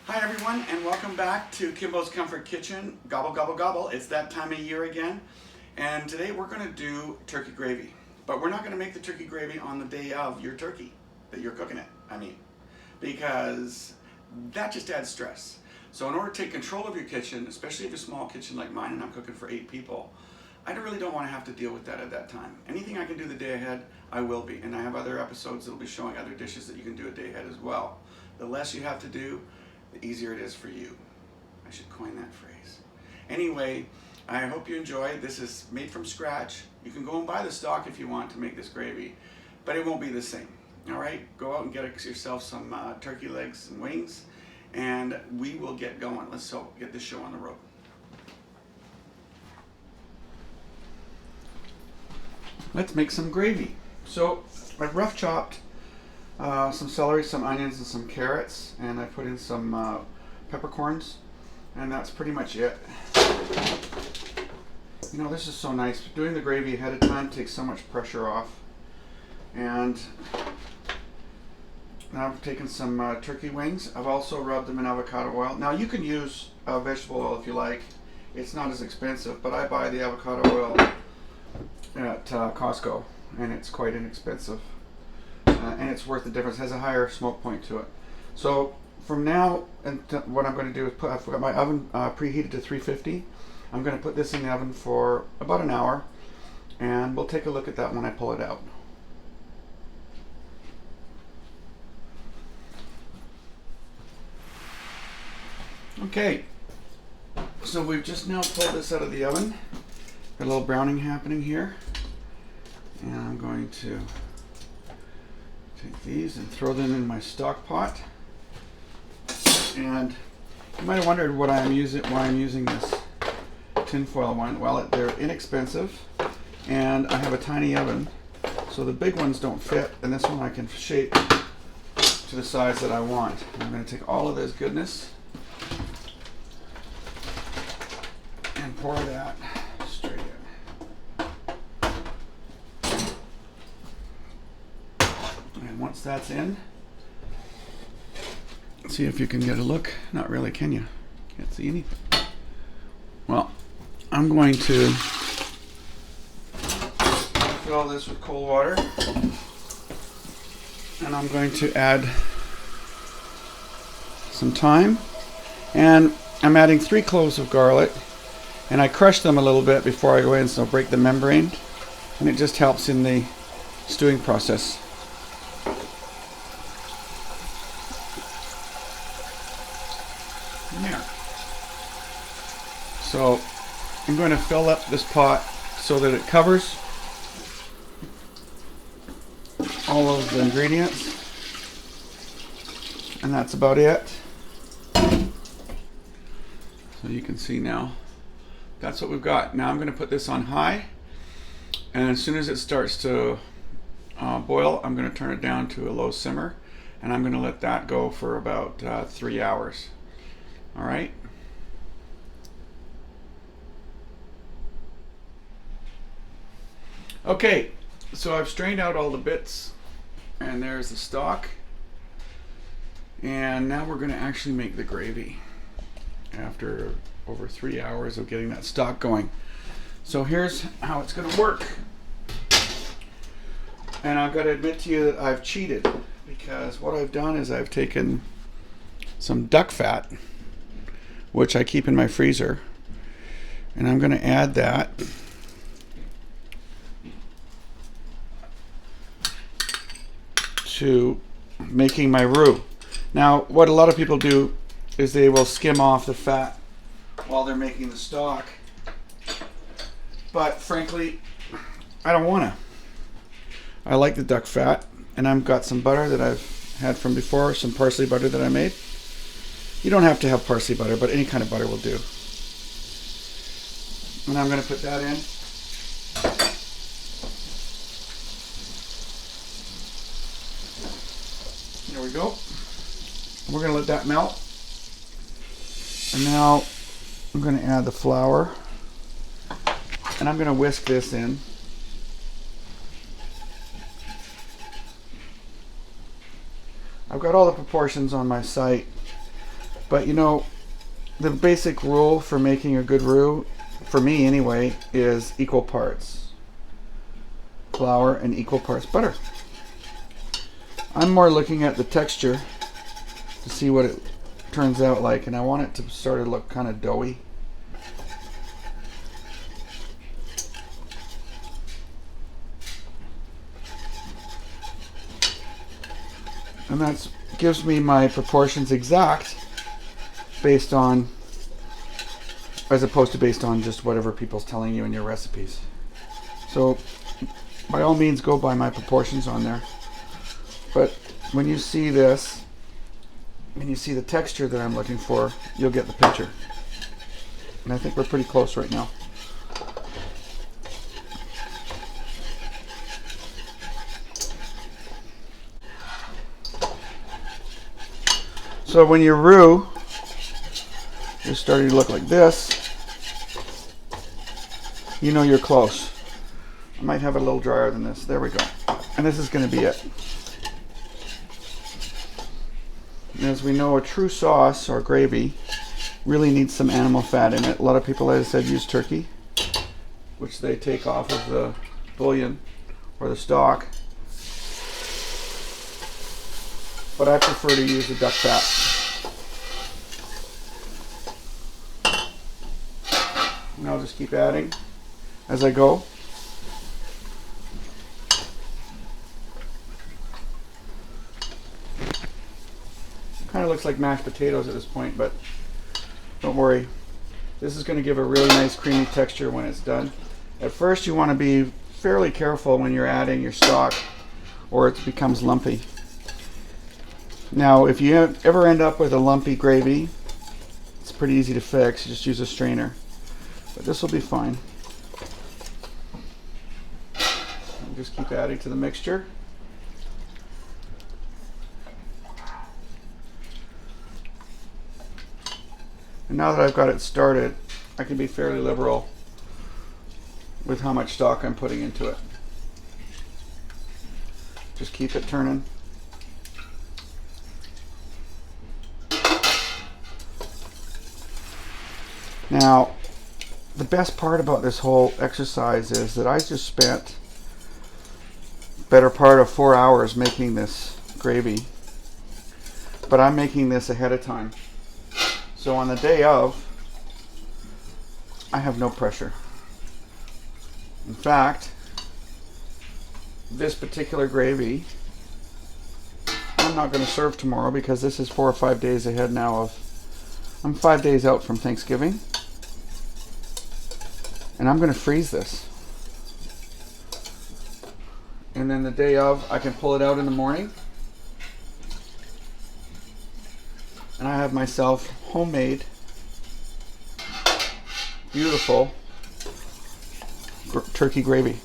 Hi everyone, and welcome back to Kimbo's Comfort Kitchen. Gobble, gobble, gobble. It's that time of year again. And today we're going to do turkey gravy. But we're not going to make the turkey gravy on the day of your turkey, that you're cooking it, because that just adds stress. So in order to take control of your kitchen, especially if you're a small kitchen like mine and I'm cooking for 8 people, I really don't want to have to deal with that at that time. Anything I can do the day ahead, I will be. And I have other episodes that will be showing other dishes that you can do a day ahead as well. The less you have to do, the easier it is for you. I should coin that phrase. Anyway, I hope you enjoy. This is made from scratch. You can go and buy the stock if you want to make this gravy, but it won't be the same. All right, go out and get yourself some turkey legs and wings, and we will get going. Let's get this show on the road. Let's make some gravy. So I've rough chopped some celery, some onions, and some carrots, and I put in some peppercorns, and that's pretty much it. You know, this is so nice. Doing the gravy ahead of time takes so much pressure off. And now I've taken some turkey wings. I've also rubbed them in avocado oil. Now you can use vegetable oil if you like. It's not as expensive, but I buy the avocado oil at Costco, and it's quite inexpensive. And it's worth the difference. It has a higher smoke point to it. So from now, what I'm going to do is I've got my oven preheated to 350. I'm going to put this in the oven for about an hour, and we'll take a look at that when I pull it out. Okay, so we've just now pulled this out of the oven. Got a little browning happening here, and I'm going to take these and throw them in my stock pot. And you might have wondered why I'm using this tinfoil one. Well, they're inexpensive, and I have a tiny oven, so the big ones don't fit, and this one I can shape to the size that I want. I'm going to take all of this goodness and pour that straight in. And once that's in, see if you can get a look. Not really, can you? Can't see anything. Well, I'm going to fill this with cold water, and I'm going to add some thyme, and I'm adding 3 cloves of garlic, and I crush them a little bit before I go in, so I'll break the membrane, and it just helps in the stewing process. There. So I'm going to fill up this pot so that it covers all of the ingredients, and that's about it. So you can see now that's what we've got. Now I'm going to put this on high, and as soon as it starts to boil, I'm going to turn it down to a low simmer, and I'm going to let that go for about 3 hours. All right. Okay, so I've strained out all the bits, and there's the stock, and now we're going to actually make the gravy after over 3 hours of getting that stock going. So here's how it's going to work, and I've got to admit to you that I've cheated, because what I've done is I've taken some duck fat, which I keep in my freezer, and I'm going to add that to making my roux. Now, what a lot of people do is they will skim off the fat while they're making the stock, but frankly, I don't want to. I like the duck fat, and I've got some butter that I've had from before, some parsley butter that I made. You don't have to have parsley butter, but any kind of butter will do. And I'm going to put that in. There we go. We're going to let that melt. And now I'm going to add the flour. And I'm going to whisk this in. I've got all the proportions on my site, But you know, the basic rule for making a good roux, for me anyway, is equal parts flour and equal parts butter. I'm more looking at the texture to see what it turns out like, and I want it to sort of look kind of doughy. And that gives me my proportions exact based on, as opposed to based on just whatever people's telling you in your recipes. So by all means go by my proportions on there. But when you see this, when you see the texture that I'm looking for, you'll get the picture. And I think we're pretty close right now. So when your roux is starting to look like this, you know you're close. I might have it a little drier than this. There we go. And this is going to be it. And as we know, a true sauce or gravy really needs some animal fat in it. A lot of people, as I said, use turkey, which they take off of the bouillon or the stock. But I prefer to use the duck fat. And I'll just keep adding as I go. Kind of looks like mashed potatoes at this point, but don't worry. This is going to give a really nice creamy texture when it's done. At first you want to be fairly careful when you're adding your stock or it becomes lumpy. Now if you ever end up with a lumpy gravy, it's pretty easy to fix. You just use a strainer. But this will be fine. I'll just keep adding to the mixture. And now that I've got it started, I can be fairly liberal with how much stock I'm putting into it. Just keep it turning. Now, the best part about this whole exercise is that I just spent the better part of 4 hours making this gravy, but I'm making this ahead of time. So on the day of, I have no pressure. In fact, this particular gravy, I'm not going to serve tomorrow because this is 4 or 5 days ahead now of, I'm 5 days out from Thanksgiving. And I'm going to freeze this. And then the day of, I can pull it out in the morning. And I have myself homemade, beautiful turkey gravy.